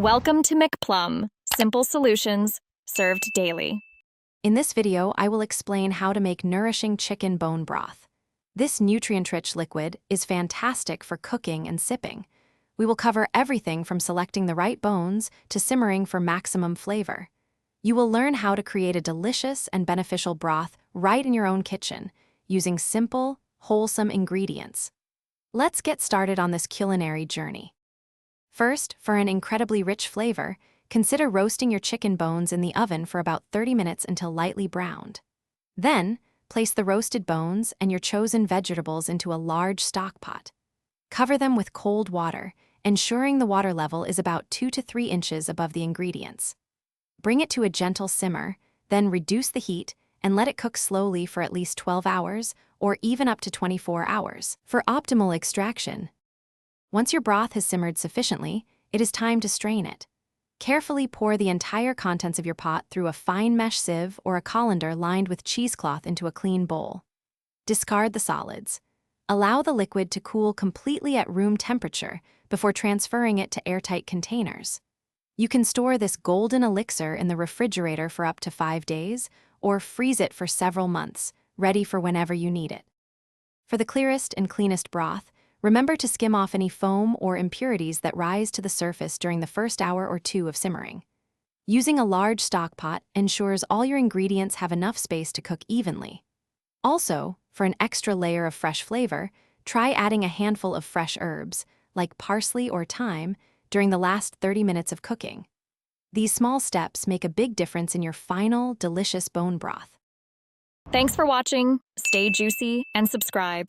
Welcome to McPlum, simple solutions served daily. In this video, I will explain how to make nourishing chicken bone broth. This nutrient-rich liquid is fantastic for cooking and sipping. We will cover everything from selecting the right bones to simmering for maximum flavor. You will learn how to create a delicious and beneficial broth right in your own kitchen, using simple, wholesome ingredients. Let's get started on this culinary journey. First, for an incredibly rich flavor, consider roasting your chicken bones in the oven for about 30 minutes until lightly browned. Then, place the roasted bones and your chosen vegetables into a large stock pot. Cover them with cold water, ensuring the water level is about 2 to 3 inches above the ingredients. Bring it to a gentle simmer, then reduce the heat and let it cook slowly for at least 12 hours or even up to 24 hours for optimal extraction. Once your broth has simmered sufficiently, it is time to strain it. Carefully pour the entire contents of your pot through a fine mesh sieve or a colander lined with cheesecloth into a clean bowl. Discard the solids. Allow the liquid to cool completely at room temperature before transferring it to airtight containers. You can store this golden elixir in the refrigerator for up to 5 days or freeze it for several months, ready for whenever you need it. For the clearest and cleanest broth, remember to skim off any foam or impurities that rise to the surface during the first hour or two of simmering. Using a large stock pot ensures all your ingredients have enough space to cook evenly. Also, for an extra layer of fresh flavor, try adding a handful of fresh herbs, like parsley or thyme, during the last 30 minutes of cooking. These small steps make a big difference in your final, delicious bone broth. Thanks for watching. Stay juicy and subscribe.